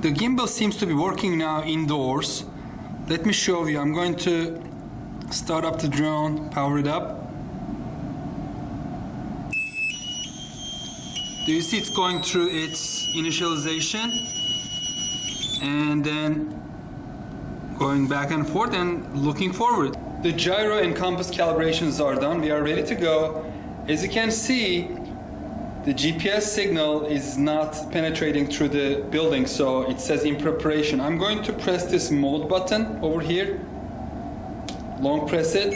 The gimbal seems to be working now indoors. Let me show you. I'm going to start up the drone, power it up. Do you see it's going through its initialization and then going back and forth and looking forward. The gyro and compass calibrations are done. We are ready to go. As you can see, the GPS signal is not penetrating through the building, so it says in preparation. I'm going to press this mode button over here. Long press it.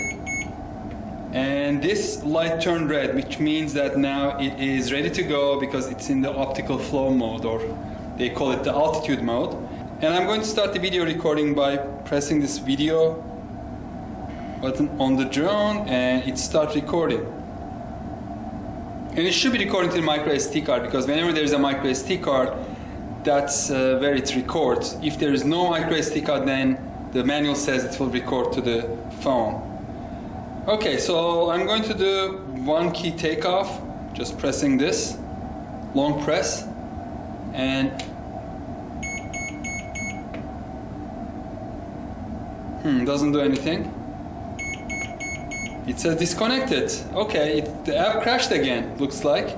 And this light turned red, which means that now it is ready to go because it's in the optical flow mode, or they call it the altitude mode. And I'm going to start the video recording by pressing this video button on the drone, and it starts recording. And it should be recording to the micro SD card, because whenever there's a micro SD card, that's where it records. If there is no micro SD card, then the manual says it will record to the phone. Okay, so I'm going to do one key takeoff, just pressing this, long press, and doesn't do anything. It says disconnected. Okay, the app crashed again, looks like.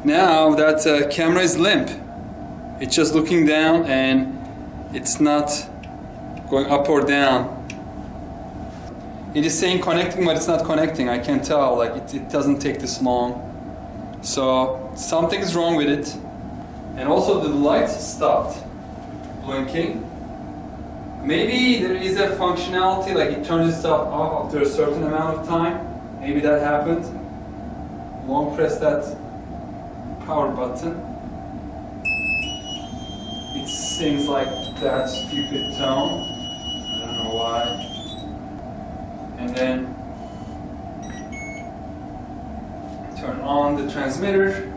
Now that camera is limp. It's just looking down and it's not going up or down. It is saying connecting, but it's not connecting. I can tell, like it doesn't take this long. So something's wrong with it. And also the light stopped blinking. Maybe there is a functionality, like it turns itself off after a certain amount of time. Maybe that happened. Long press that power button. It seems like that stupid tone. I don't know why. And then turn on the transmitter.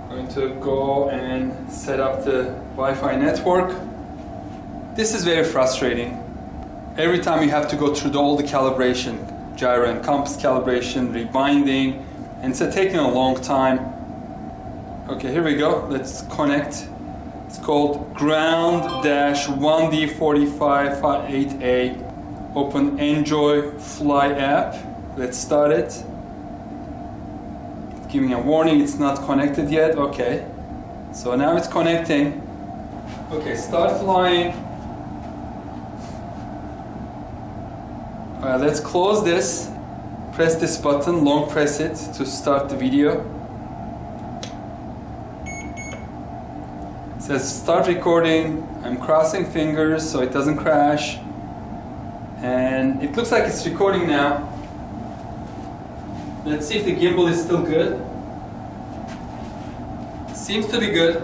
Going to go and set up the Wi-Fi network. This is very frustrating. Every time you have to go through all the calibration, gyro and compass calibration, rebinding, and it's taking a long time. Okay, here we go. Let's connect. It's called ground-1D45-8A. Open Enjoy Fly app. Let's start it. It's giving a warning it's not connected yet. Okay. So now it's connecting. Okay, start flying. Let's close this. Press this button, long press it to start the video. It says start recording. I'm crossing fingers so it doesn't crash. And it looks like it's recording now. Let's see if the gimbal is still good. Seems to be good.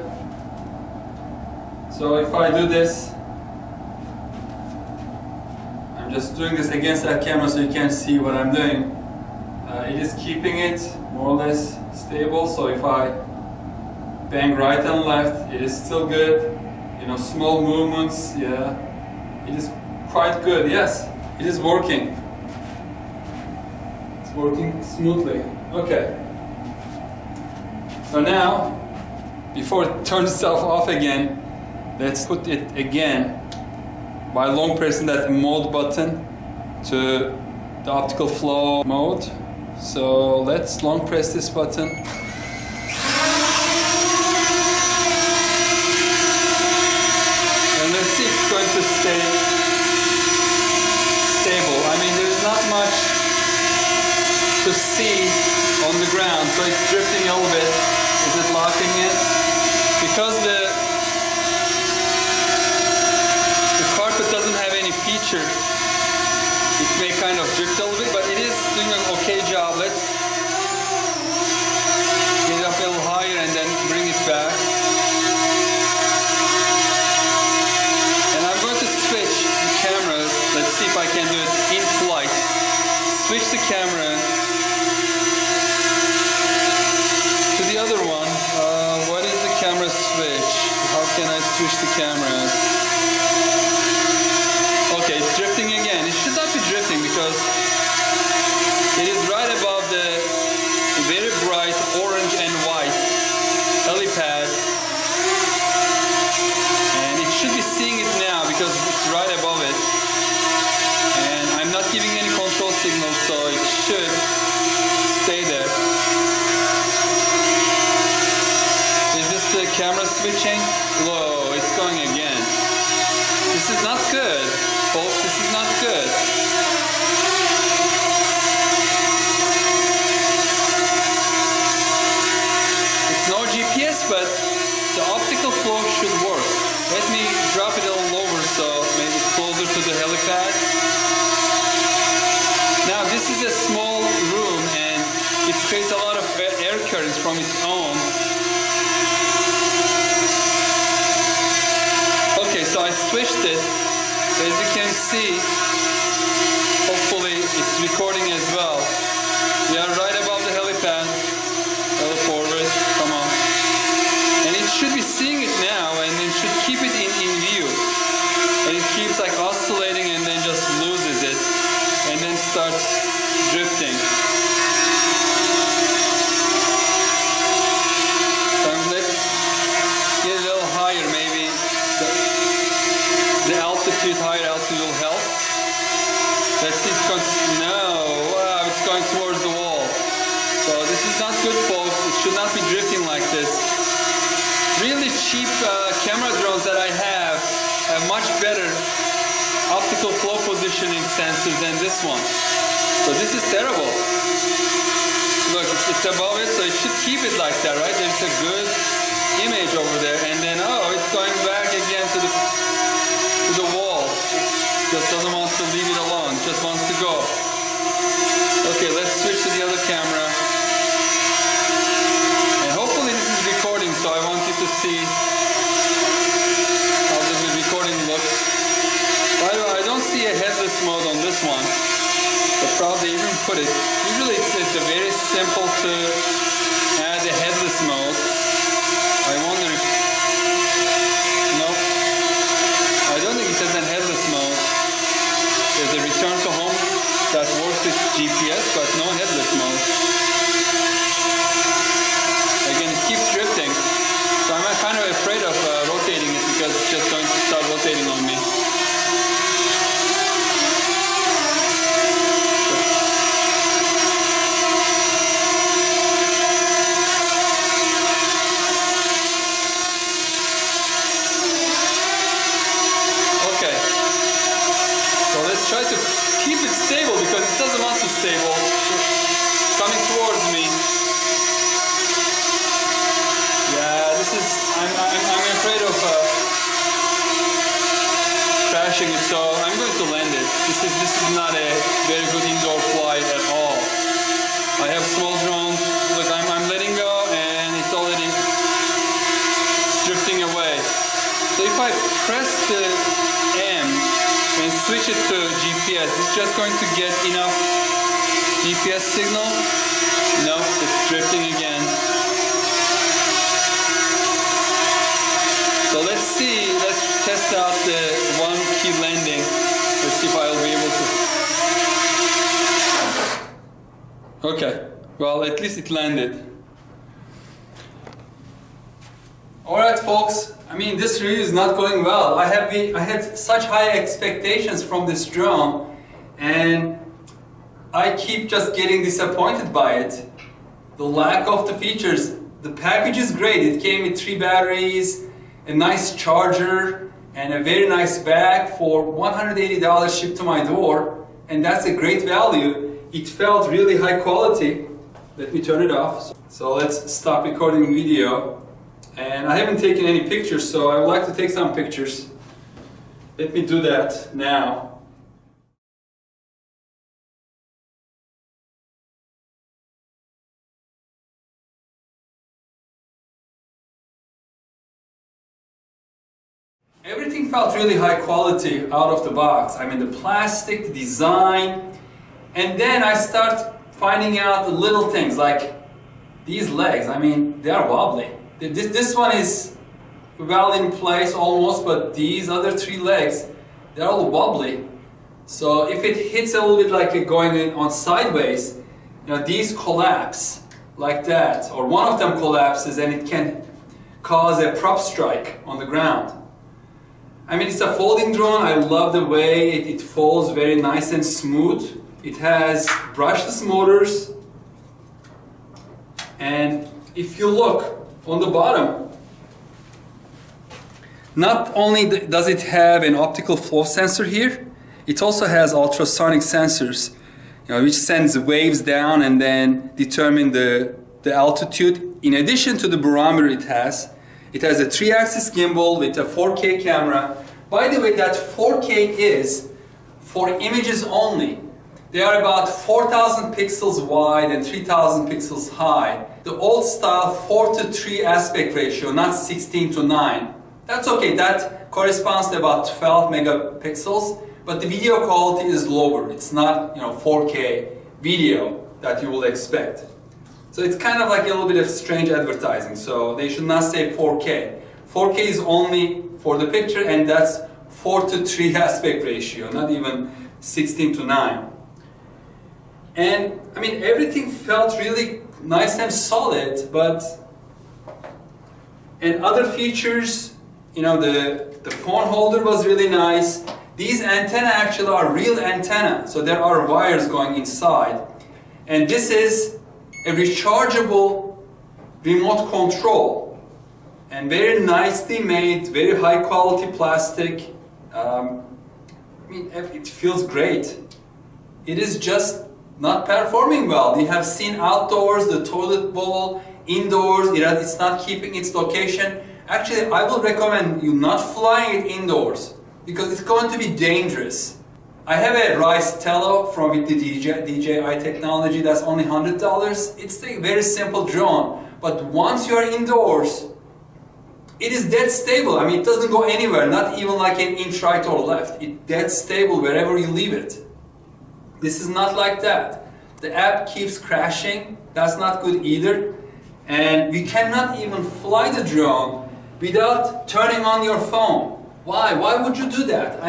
So if I do this, I'm just doing this against that camera so you can't see what I'm doing. It is keeping it more or less stable, so if I bang right and left, it is still good. You know, small movements, yeah. It is quite good, yes. It is working. It's working smoothly. Okay. So now, before it turns itself off again, let's put it again by long pressing that mode button to the optical flow mode. So let's long press this button. And let's see if it's going to stay stable. I mean, there's not much to see on the ground, so it's drifting a little bit. Is it locking in? Because the carpet doesn't have any feature, it may kind of drift a little bit, but it is doing an okay job. Let's get it up a little higher and then bring it back. And I'm going to switch the cameras. Let's see if I can do it in flight. Switch the camera to the other one. What is the camera switch? How can I switch the cameras? Okay, it's drifting again. It should not be drifting because it is right above the very bright orange and white helipad. switching. Whoa, it's going again. This is not good, folks. This is not good. It's no GPS, but the optical flow should work. Let me drop it a little lower so maybe closer to the helipad. Now this is a small room and it creates a lot of air currents from its own. Okay, so I switched it. As you can see, hopefully it's recording as well. We are right above the helipad. A little forward, come on. And it should be seeing it now and it should keep it in view. And it keeps like oscillating and then just loses it. And then starts drifting. So let's get a little higher, maybe the altitude, higher altitude will help. Let's see, it's going to, no, wow, it's going towards the wall. So this is not good, folks. It should not be drifting like this. Really cheap camera drones that I have much better optical flow positioning sensors than this one. So this is terrible. Look, it's above it, so it should keep it like that, right? There's a good image over there, and then oh, it's going back again to the wall. Just doesn't want to leave it alone, just wants to go. Okay, let's switch to the other camera. And hopefully this is recording, so I want you to see how the recording looks. By the way, I don't see a headless mode on this one, but probably even put it. Usually it's a very simple to add a headless mode. I wonder if, no, I don't think it has a headless mode. There's a return to home that works with GPS, but no headless mode. Again, it keeps drifting, so I'm kind of afraid of rotating it because it's just going to start rotating on me. Try to keep it stable because it doesn't want to stable. It's coming towards me. Yeah, this is. I'm afraid of crashing it, so I'm going to land it. This is not a very good indoor flight at all. I have small drones. Look, I'm letting go, and it's already drifting away. So if I press the M and switch it to GPS, it's just going to get enough GPS signal. Nope, it's drifting again. So let's see, let's test out the one key landing. Let's see if I'll be able to. Okay, well at least it landed. Alright folks, I mean this review is not going well. I had such high expectations from this drone and I keep just getting disappointed by it. The lack of the features. The package is great. It came with 3 batteries, a nice charger and a very nice bag for $180 shipped to my door, and that's a great value. It felt really high quality. Let me turn it off. So let's stop recording video. And I haven't taken any pictures, so I would like to take some pictures. Let me do that now. Everything felt really high quality out of the box. I mean the plastic, the design, and then I start finding out the little things like these legs. I mean, they are wobbly. This one is well in place almost, but these other 3 legs, they're all wobbly. So if it hits a little bit like going on sideways, you know, these collapse like that, or one of them collapses and it can cause a prop strike on the ground. I mean, it's a folding drone. I love the way it folds very nice and smooth. It has brushless motors, and if you look on the bottom, Not only does it have an optical flow sensor here, it also has ultrasonic sensors, which sends waves down and then determine the altitude. In addition to the barometer it has a 3-axis gimbal with a 4K camera. By the way, that 4K is for images only. They are about 4,000 pixels wide and 3,000 pixels high. The old style 4:3 aspect ratio, not 16:9. That's okay, that corresponds to about 12 megapixels, but the video quality is lower. It's not 4K video that you will expect. So it's kind of like a little bit of strange advertising, so they should not say 4K. 4K is only for the picture, and that's 4:3 aspect ratio, not even 16:9. And I mean, everything felt really nice and solid, and other features, the phone holder was really nice. These antennae actually are real antennae, so there are wires going inside. And this is a rechargeable remote control, and very nicely made, very high quality plastic. It feels great. It is just not performing well. You have seen outdoors, the toilet bowl, indoors, it's not keeping its location. Actually, I will recommend you not flying it indoors because it's going to be dangerous. I have a Rice Tello from the DJI technology that's only $100. It's a very simple drone, but once you are indoors, it is dead stable. It doesn't go anywhere, not even like an inch right or left. It's dead stable wherever you leave it. This is not like that. The app keeps crashing. That's not good either. And you cannot even fly the drone without turning on your phone. Why? Why would you do that?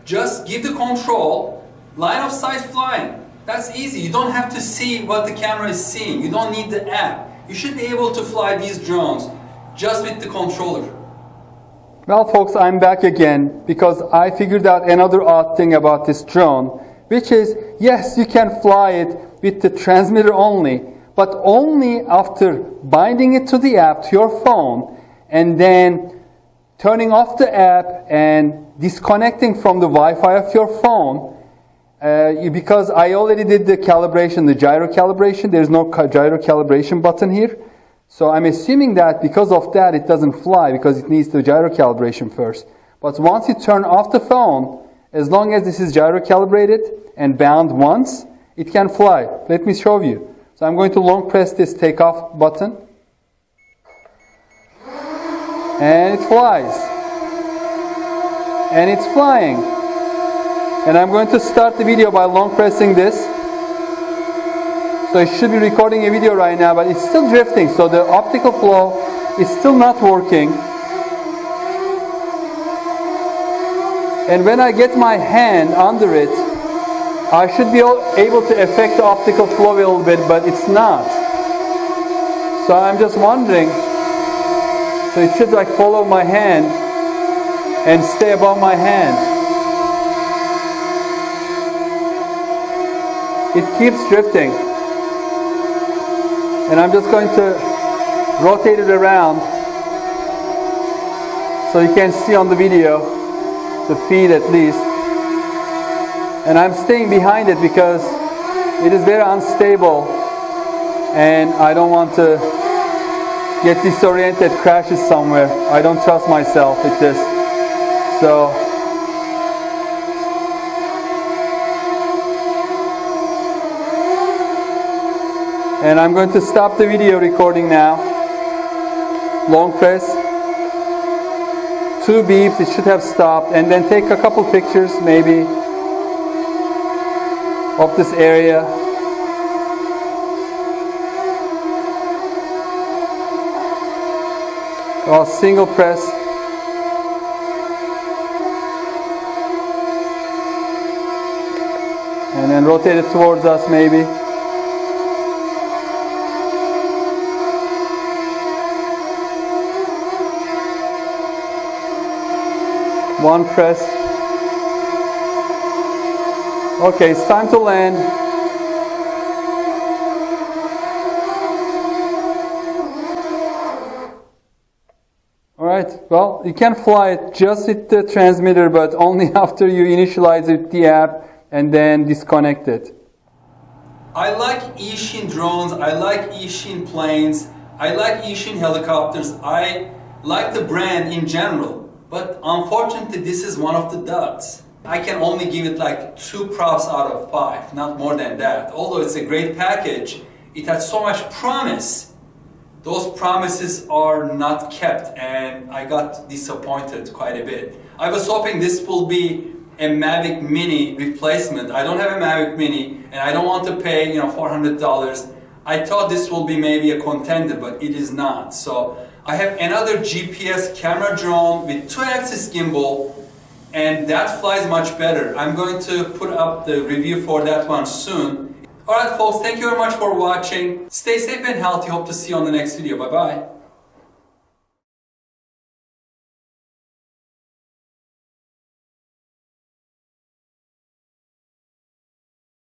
Just give the control, line of sight flying. That's easy. You don't have to see what the camera is seeing. You don't need the app. You should be able to fly these drones just with the controller. Well, folks, I'm back again because I figured out another odd thing about this drone, which is, yes, you can fly it with the transmitter only, but only after binding it to the app, to your phone, and then turning off the app and disconnecting from the Wi-Fi of your phone. Because I already did the calibration, the gyro calibration. There's no gyro calibration button here. So I'm assuming that because of that it doesn't fly, because it needs the gyro calibration first. But once you turn off the phone, as long as this is gyro calibrated and bound once, it can fly. Let me show you. So I'm going to long press this takeoff button. And it flies. And it's flying. And I'm going to start the video by long pressing this. So it should be recording a video right now, but it's still drifting. So the optical flow is still not working. And when I get my hand under it, I should be able to affect the optical flow a little bit, but it's not. So I'm just wondering, so it should follow my hand and stay above my hand. It keeps drifting. And I'm just going to rotate it around so you can see on the video, the feed at least. And I'm staying behind it because it is very unstable and I don't want to get disoriented, crashes somewhere. I don't trust myself with this. So and I'm going to stop the video recording now. Long press. 2 beeps, it should have stopped, and then take a couple pictures maybe of this area. I'll single press. And then rotate it towards us maybe. One press. Okay, it's time to land. All right. Well, you can fly it just with the transmitter, but only after you initialize it with the app and then disconnect it. I like Eachine drones, I like Eachine planes, I like Eachine helicopters, I like the brand in general, but unfortunately this is one of the duds. I can only give it like 2 props out of 5, not more than that. Although it's a great package, it has so much promise. Those promises are not kept and I got disappointed quite a bit. I was hoping this will be a Mavic Mini replacement. I don't have a Mavic Mini and I don't want to pay, $400. I thought this will be maybe a contender, but it is not. So I have another GPS camera drone with 2-axis gimbal and that flies much better. I'm going to put up the review for that one soon. Alright folks, thank you very much for watching. Stay safe and healthy. Hope to see you on the next video. Bye bye.